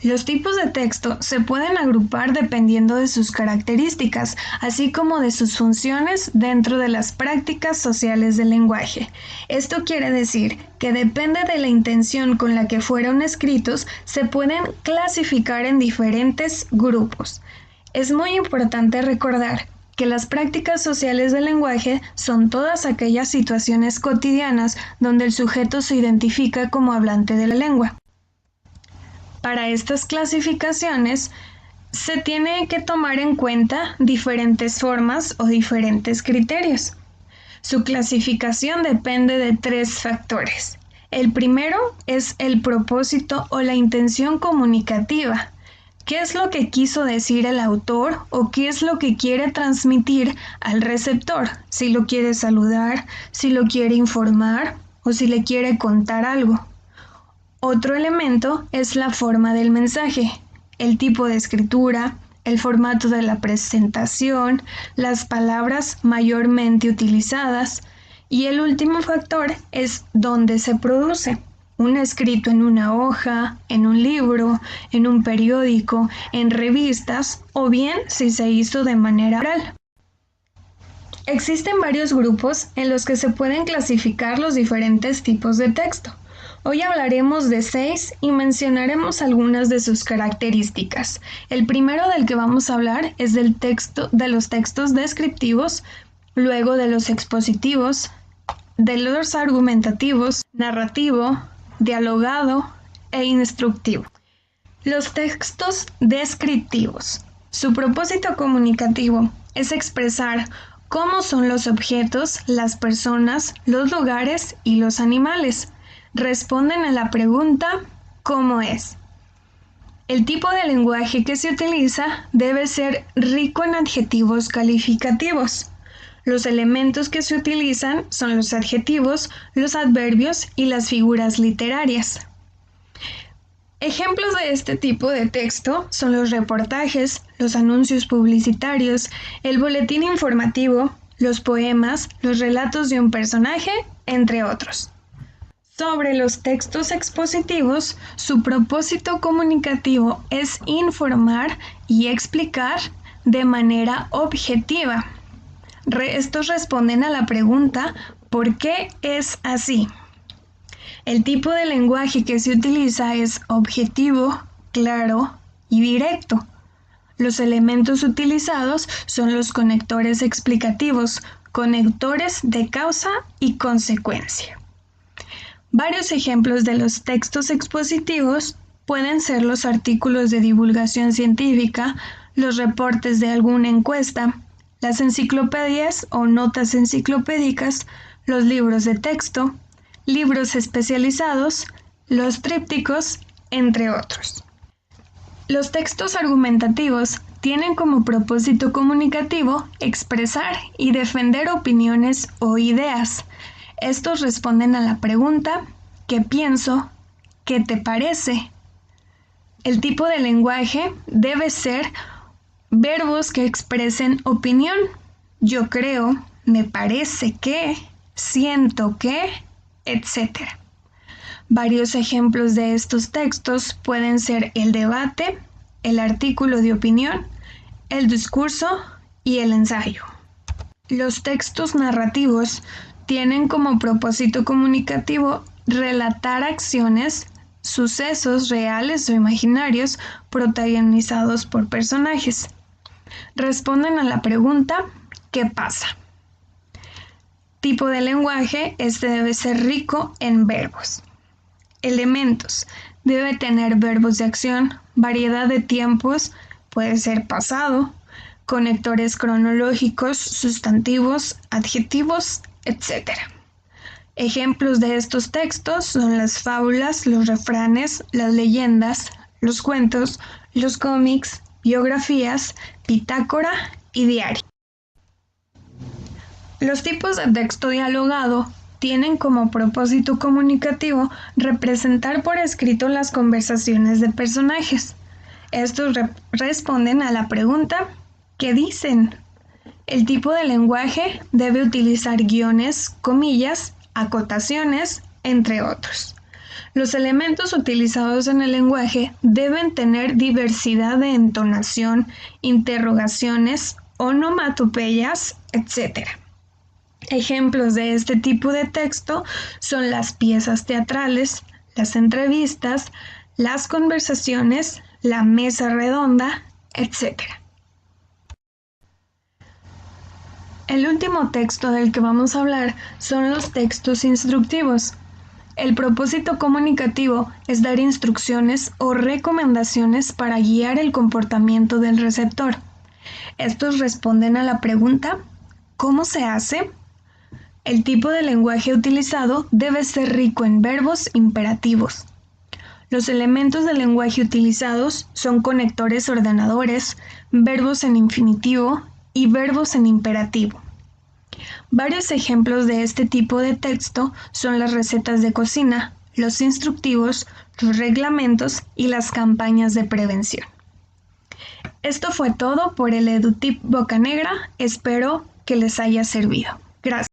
Los tipos de texto se pueden agrupar dependiendo de sus características, así como de sus funciones dentro de las prácticas sociales del lenguaje. Esto quiere decir que depende de la intención con la que fueron escritos, se pueden clasificar en diferentes grupos. Es muy importante recordar que las prácticas sociales del lenguaje son todas aquellas situaciones cotidianas donde el sujeto se identifica como hablante de la lengua. Para estas clasificaciones se tiene que tomar en cuenta diferentes formas o diferentes criterios. Su clasificación depende de 3 factores. El primero es el propósito o la intención comunicativa. ¿Qué es lo que quiso decir el autor o qué es lo que quiere transmitir al receptor? Si lo quiere saludar, si lo quiere informar o si le quiere contar algo. Otro elemento es la forma del mensaje, el tipo de escritura, el formato de la presentación, las palabras mayormente utilizadas y el último factor es dónde se produce. Un escrito en una hoja, en un libro, en un periódico, en revistas o bien si se hizo de manera oral. Existen varios grupos en los que se pueden clasificar los diferentes tipos de texto. Hoy hablaremos de 6 y mencionaremos algunas de sus características. El primero del que vamos a hablar es de los textos descriptivos, luego de los expositivos, de los argumentativos, narrativo, dialogado e instructivo. Los textos descriptivos. Su propósito comunicativo es expresar cómo son los objetos, las personas, los lugares y los animales. Responden a la pregunta ¿cómo es? El tipo de lenguaje que se utiliza debe ser rico en adjetivos calificativos. Los elementos que se utilizan son los adjetivos, los adverbios y las figuras literarias. Ejemplos de este tipo de texto son los reportajes, los anuncios publicitarios, el boletín informativo, los poemas, los relatos de un personaje, entre otros. Sobre los textos expositivos, su propósito comunicativo es informar y explicar de manera objetiva. Estos responden a la pregunta ¿por qué es así? El tipo de lenguaje que se utiliza es objetivo, claro y directo. Los elementos utilizados son los conectores explicativos, conectores de causa y consecuencia. Varios ejemplos de los textos expositivos pueden ser los artículos de divulgación científica, los reportes de alguna encuesta, las enciclopedias o notas enciclopédicas, los libros de texto, libros especializados, los trípticos, entre otros. Los textos argumentativos tienen como propósito comunicativo expresar y defender opiniones o ideas. Estos responden a la pregunta ¿qué pienso? ¿Qué te parece? El tipo de lenguaje debe ser verbos que expresen opinión. Yo creo, me parece que, siento que, etc. Varios ejemplos de estos textos pueden ser el debate, el artículo de opinión, el discurso y el ensayo. Los textos narrativos tienen como propósito comunicativo relatar acciones, sucesos reales o imaginarios protagonizados por personajes. Responden a la pregunta ¿qué pasa? Tipo de lenguaje, este debe ser rico en verbos. Elementos, debe tener verbos de acción, variedad de tiempos, puede ser pasado, conectores cronológicos, sustantivos, adjetivos, etc. Ejemplos de estos textos son las fábulas, los refranes, las leyendas, los cuentos, los cómics, biografías, bitácora y diario. Los tipos de texto dialogado tienen como propósito comunicativo representar por escrito las conversaciones de personajes. Estos responden a la pregunta ¿qué dicen? El tipo de lenguaje debe utilizar guiones, comillas, acotaciones, entre otros. Los elementos utilizados en el lenguaje deben tener diversidad de entonación, interrogaciones, onomatopeyas, etc. Ejemplos de este tipo de texto son las piezas teatrales, las entrevistas, las conversaciones, la mesa redonda, etc. El último texto del que vamos a hablar son los textos instructivos. El propósito comunicativo es dar instrucciones o recomendaciones para guiar el comportamiento del receptor. Estos responden a la pregunta ¿cómo se hace? El tipo de lenguaje utilizado debe ser rico en verbos imperativos. Los elementos del lenguaje utilizados son conectores ordenadores, verbos en infinitivo y verbos en imperativo. Varios ejemplos de este tipo de texto son las recetas de cocina, los instructivos, los reglamentos y las campañas de prevención. Esto fue todo por el EduTip Bocanegra, espero que les haya servido. Gracias.